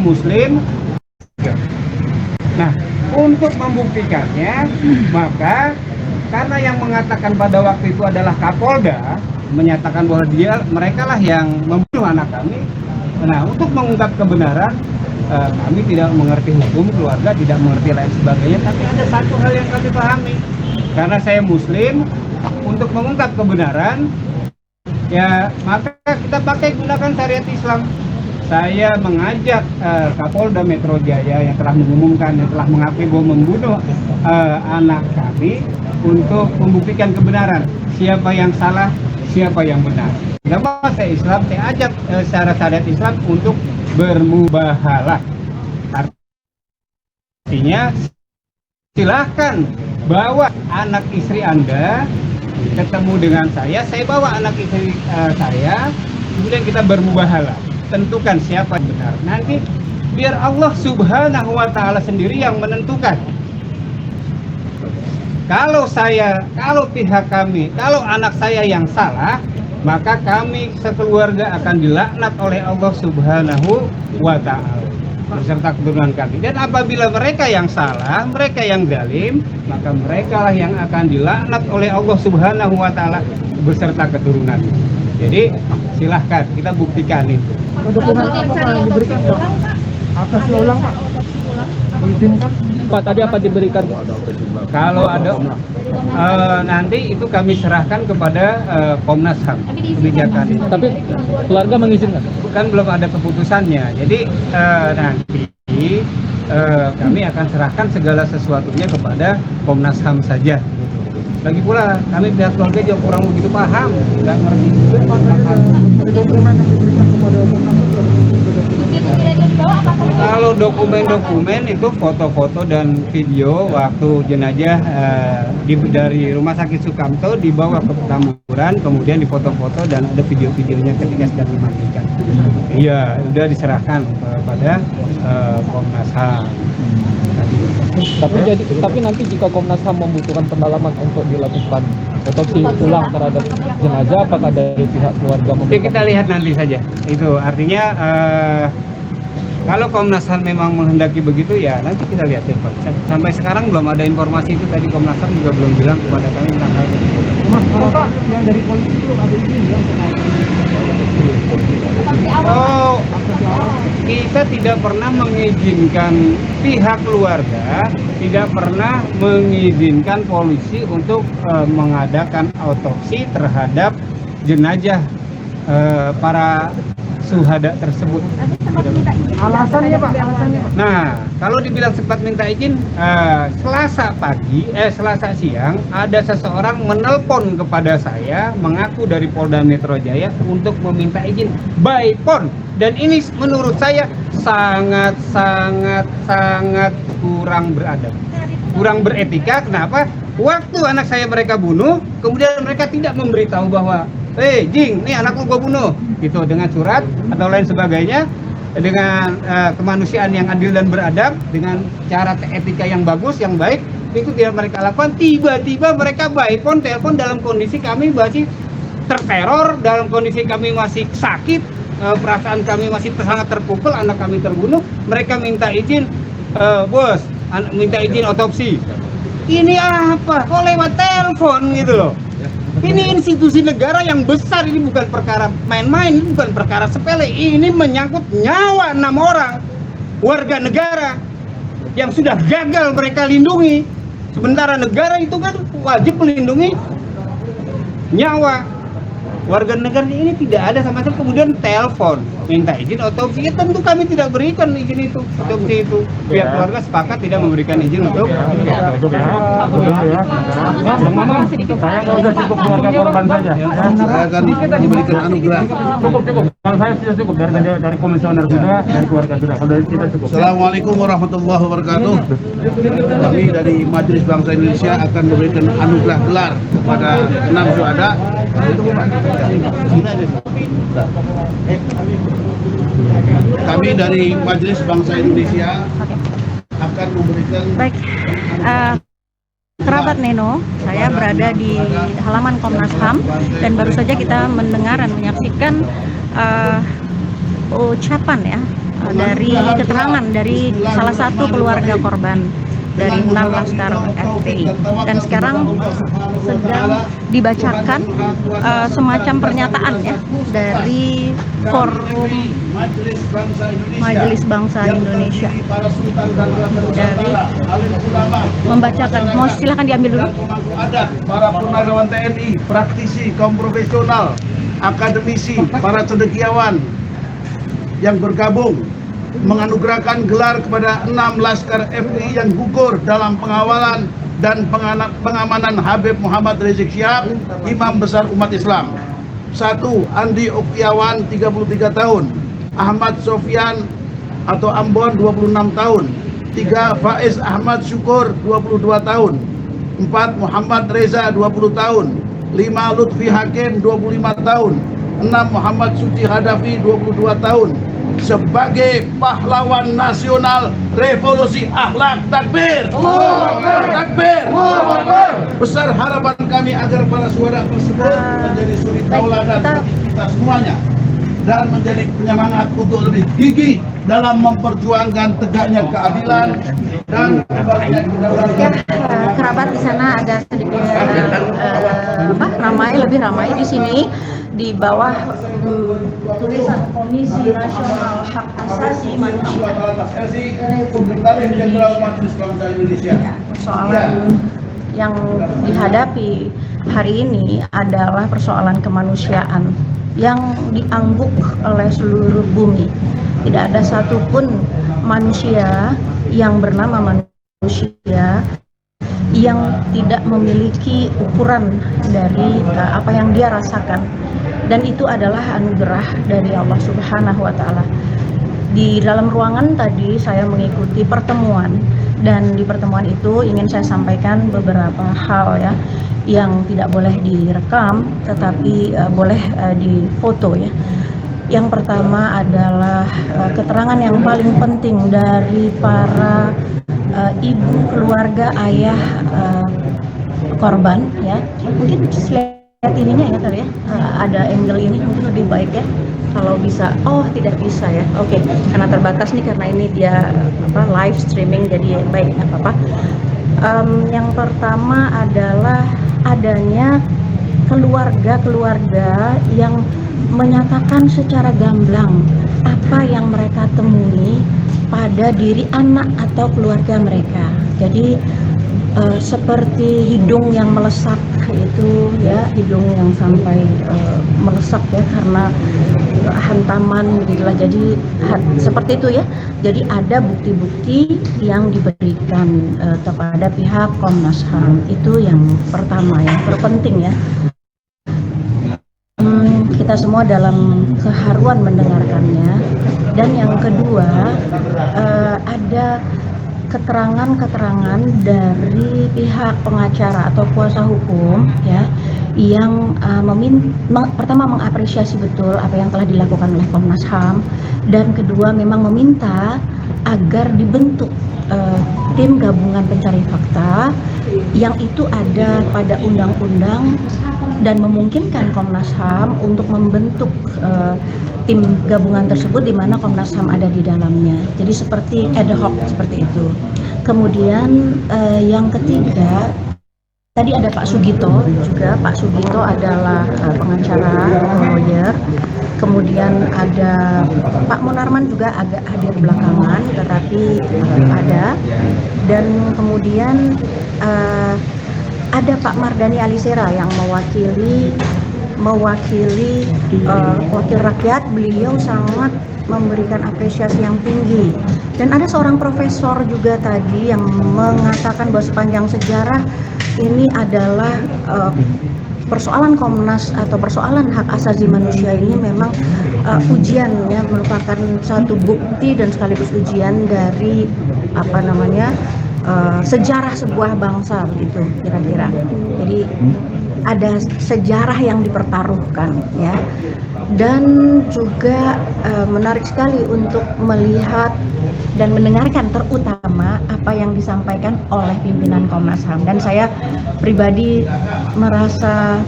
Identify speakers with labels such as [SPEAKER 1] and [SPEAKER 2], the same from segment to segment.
[SPEAKER 1] Muslim. Nah, untuk membuktikannya, maka karena yang mengatakan pada waktu itu adalah Kapolda, menyatakan bahwa mereka lah yang membunuh anak kami. Nah, untuk mengungkap kebenaran, kami tidak mengerti hukum keluarga, tidak mengerti lain sebagainya, tapi ada satu hal yang kami pahami. Karena saya Muslim, untuk mengungkap kebenaran, ya maka kita gunakan syariat Islam. Saya mengajak Kapolda Metro Jaya yang telah mengumumkan, yang telah mengakui bahwa membunuh anak kami untuk membuktikan kebenaran. Siapa yang salah, siapa yang benar. Kenapa saya Islam? Saya ajak secara syariat Islam untuk bermubahalah. Artinya silahkan bawa anak istri Anda ketemu dengan saya bawa anak istri saya, kemudian kita bermubahalah. Tentukan siapa yang benar. Nanti biar Allah Subhanahu wa Ta'ala sendiri yang menentukan. Kalau pihak kami, kalau anak saya yang salah, maka kami sekeluarga akan dilaknat oleh Allah Subhanahu wa Ta'ala beserta keturunan kami. Dan apabila mereka yang salah, mereka yang zalim, maka mereka lah yang akan dilaknat oleh Allah Subhanahu wa Ta'ala beserta keturunan. Jadi silahkan kita buktikan itu.
[SPEAKER 2] Dokumen apa yang diberikan, Pak? Atas ulang, Pak? Diizinkan? Pak, tadi apa diberikan?
[SPEAKER 1] Kalau ada nanti itu kami serahkan kepada Komnas HAM kebijakan itu.
[SPEAKER 2] Tapi keluarga mengizinkan?
[SPEAKER 1] Kan belum ada keputusannya. Jadi nanti kami akan serahkan segala sesuatunya kepada Komnas HAM saja. Lagi pula kami pihak keluarga juga kurang begitu paham, nggak ngerti juga
[SPEAKER 2] Dokumen yang diberikan kepada Komnas HAM.
[SPEAKER 1] Kalau dokumen-dokumen itu foto-foto dan video waktu jenazah dari Rumah Sakit Sukamto dibawa ke Petamburan, kemudian difoto-foto dan ada video-videonya ketika sedang dimandikan. Iya, sudah diserahkan kepada Komnas HAM.
[SPEAKER 2] Tapi nanti jika Komnas HAM membutuhkan pendalaman untuk dilakukan otopsi ulang terhadap jenazah, apakah dari pihak keluarga
[SPEAKER 1] Oke, kita lihat nanti saja. Itu artinya kalau Komnas HAM memang menghendaki begitu, ya nanti kita lihat ya Pak. Sampai sekarang belum ada informasi itu, tadi Komnas HAM juga belum bilang kepada kami tentang hal itu.
[SPEAKER 2] Pak, yang dari polisi belum ada izin ya?
[SPEAKER 1] Oh, kita tidak pernah mengizinkan pihak keluarga, tidak pernah mengizinkan polisi untuk mengadakan otopsi terhadap jenazah para syuhada tersebut.
[SPEAKER 2] Alasannya Pak, alasannya Pak.
[SPEAKER 1] Nah, kalau dibilang sempat minta izin, Selasa siang ada seseorang menelpon kepada saya mengaku dari Polda Metro Jaya untuk meminta izin by phone, dan ini menurut saya sangat kurang beradab, kurang beretika. Kenapa? Waktu anak saya mereka bunuh, kemudian mereka tidak memberitahu bahwa Jing, nih anak lu gua bunuh, gitu, dengan surat atau lain sebagainya, dengan kemanusiaan yang adil dan beradab, dengan cara etika yang bagus, yang baik, itu tidak mereka lakukan. Tiba-tiba mereka by phone, telepon dalam kondisi kami masih terteror, dalam kondisi kami masih sakit, perasaan kami masih sangat terpukul, anak kami terbunuh. Mereka minta izin, bos, minta izin otopsi. Ini apa? Kok lewat telepon gitu loh? Ini institusi negara yang besar, ini bukan perkara main-main, ini bukan perkara sepele, ini menyangkut nyawa 6 orang warga negara yang sudah gagal mereka lindungi. Sementara negara itu kan wajib melindungi nyawa warga negara ini, tidak ada sama sekali. Kemudian telepon minta izin otopsi, ya tentu kami tidak berikan izin itu, otopsi itu. Pihak keluarga sepakat tidak memberikan izin untuk
[SPEAKER 2] Saya nggak usah cukup keluarga korban saja.
[SPEAKER 3] Saya akan diberikan anugerah.
[SPEAKER 2] Cukup. Kalau saya sudah cukup dari komisioner sudah, dari keluarga sudah. Kalau dari kita cukup.
[SPEAKER 3] Assalamualaikum warahmatullahi wabarakatuh. Kami dari Majelis Bangsa Indonesia akan memberikan anugerah gelar kepada 6 syuhada. Kami dari Majelis Bangsa Indonesia akan memberikan.
[SPEAKER 4] Baik, kerabat Neno, saya berada di halaman Komnas HAM dan baru saja kita mendengar dan menyaksikan ucapan ya dari keterangan dari salah satu keluarga korban dari 6 Laskar FPI, dan sekarang sedang dibacakan semacam pernyataan ya dari Forum Majelis Bangsa Indonesia, dari membacakan. Mau silahkan diambil dulu.
[SPEAKER 3] Para purnawirawan TNI, praktisi, kaum profesional, akademisi, para cendekiawan yang bergabung menganugerahkan gelar kepada 6 Laskar FPI yang gugur dalam pengawalan dan pengamanan Habib Muhammad Rizik Syihab, Imam Besar Umat Islam. 1. Andi Oktiawan 33 tahun, Ahmad Sofyan atau Ambon 26 tahun. 3. Faiz Ahmad Syukur 22 tahun. 4. Muhammad Reza 20 tahun. 5. Lutfi Hakim 25 tahun. 6. Muhammad Suci Hadafi 22 tahun. Sebagai pahlawan nasional revolusi akhlak. Takbir! Takbir! Besar harapan kami agar para suara tersebut menjadi suri tauladan bagi kita semuanya dan menjadi penyemangat untuk lebih gigih dalam memperjuangkan tegaknya keadilan dan kembalinya kedaulatan.
[SPEAKER 4] Kerabat di sana ada sedikit lebih ramai di sini di bawah tulisan Komisi Nasional Hak Asasi Manusia
[SPEAKER 3] Sekretaris Jenderal Majelis Bangsa Indonesia.
[SPEAKER 4] Persoalan yang dihadapi hari ini adalah persoalan kemanusiaan yang diangguk oleh seluruh bumi. Tidak ada satupun manusia yang bernama manusia yang tidak memiliki ukuran dari apa yang dia rasakan, dan itu adalah anugerah dari Allah Subhanahu wa Ta'ala. Di dalam ruangan tadi saya mengikuti pertemuan, dan di pertemuan itu ingin saya sampaikan beberapa hal ya yang tidak boleh direkam tetapi boleh difoto ya. Yang pertama adalah keterangan yang paling penting dari para ibu, keluarga, ayah korban ya. Mungkin lihat ininya ya kali ya, ada angle ini mungkin lebih baik ya kalau bisa. Oh, tidak bisa ya, oke, karena terbatas nih, karena ini dia live streaming, jadi baik, nggak apa-apa. Yang pertama adalah adanya keluarga-keluarga yang menyatakan secara gamblang apa yang mereka temui pada diri anak atau keluarga mereka. Jadi seperti hidung yang melesak itu ya, hidung yang sampai melesak ya karena hantaman gitulah. Jadi seperti itu ya. Jadi ada bukti-bukti yang diberikan kepada pihak Komnas HAM. Itu yang pertama, yang terpenting ya. Kita semua dalam keharuan mendengarkannya. Dan yang kedua, ada keterangan-keterangan dari pihak pengacara atau kuasa hukum ya, yang pertama mengapresiasi betul apa yang telah dilakukan oleh Komnas HAM, dan kedua memang meminta agar dibentuk tim gabungan pencari fakta yang itu ada pada undang-undang dan memungkinkan Komnas HAM untuk membentuk tim gabungan tersebut di mana Komnas HAM ada di dalamnya. Jadi seperti ad hoc seperti itu. Kemudian yang ketiga, tadi ada Pak Sugito juga. Pak Sugito adalah pengacara, lawyer. Kemudian ada Pak Munarman juga agak hadir belakangan, tetapi ada. Dan kemudian ada Pak Mardani Alisera yang mewakili wakil rakyat. Beliau sangat memberikan apresiasi yang tinggi, dan ada seorang profesor juga tadi yang mengatakan bahwa sepanjang sejarah ini adalah persoalan Komnas atau persoalan hak asasi manusia ini memang ujian ya, merupakan satu bukti dan sekaligus ujian dari sejarah sebuah bangsa begitu kira-kira. Jadi ada sejarah yang dipertaruhkan ya. Dan juga menarik sekali untuk melihat dan mendengarkan terutama apa yang disampaikan oleh pimpinan Komnas HAM. Dan saya pribadi merasa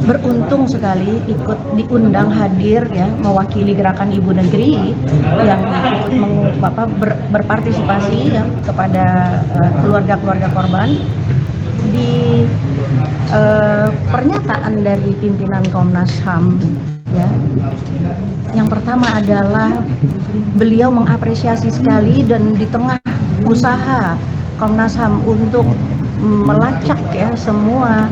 [SPEAKER 4] beruntung sekali ikut diundang hadir ya mewakili Gerakan Ibu Negeri yang ikut berpartisipasi ya kepada keluarga-keluarga korban di pernyataan dari pimpinan Komnas HAM ya. Yang pertama adalah beliau mengapresiasi sekali dan di tengah usaha Komnas HAM untuk melacak ya semua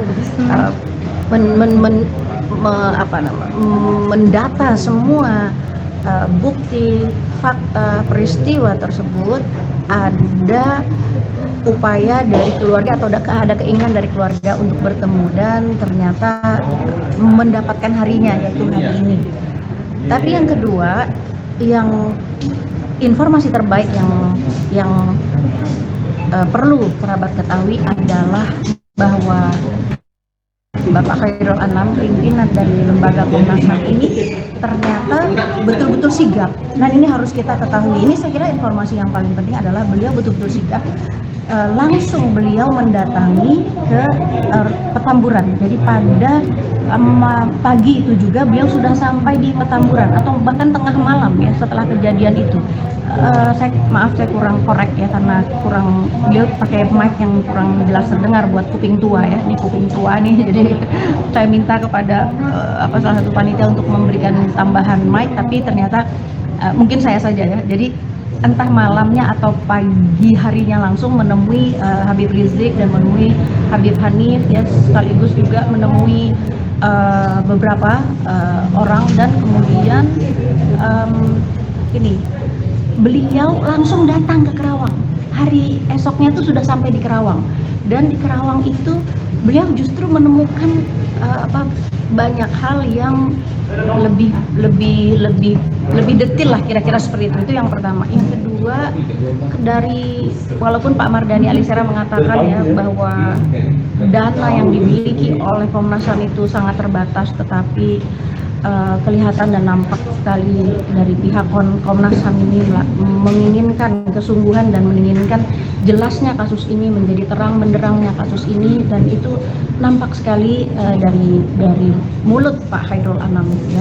[SPEAKER 4] mendata semua bukti, fakta, peristiwa tersebut, ada upaya dari keluarga atau ada keinginan dari keluarga untuk bertemu dan ternyata mendapatkan harinya yaitu hari ini. Tapi yang kedua, yang informasi terbaik yang perlu kerabat ketahui adalah bahwa Bapak Khairul Anam, pimpinan dari lembaga Komnas HAM ini ternyata betul-betul sigap. Nah ini harus kita ketahui. Ini saya kira informasi yang paling penting adalah beliau betul-betul sigap. Langsung beliau mendatangi ke Petamburan. Jadi pada pagi itu juga beliau sudah sampai di Petamburan atau bahkan tengah malam ya setelah kejadian itu. Saya kurang korek ya karena beliau pakai mic yang kurang jelas terdengar buat kuping tua ya. Ini kuping tua nih, jadi saya minta kepada salah satu panitia untuk memberikan tambahan mic, tapi ternyata mungkin saya saja ya. Jadi entah malamnya atau pagi harinya langsung menemui Habib Rizik dan menemui Habib Hanif ya, sekaligus juga menemui beberapa orang dan kemudian beliau langsung datang ke Kerawang. Hari esoknya itu sudah sampai di Kerawang dan di Kerawang itu beliau justru menemukan banyak hal yang lebih detail lah kira-kira seperti itu. Itu yang pertama. Yang kedua, walaupun Pak Mardhani Alisera mengatakan ya bahwa dana yang dimiliki oleh Komnas HAM itu sangat terbatas, tetapi kelihatan dan nampak sekali dari pihak Komnas HAM ini menginginkan kesungguhan dan menginginkan jelasnya kasus ini, menjadi terang benderangnya kasus ini, dan itu nampak sekali dari mulut Pak Khairul Anam ya.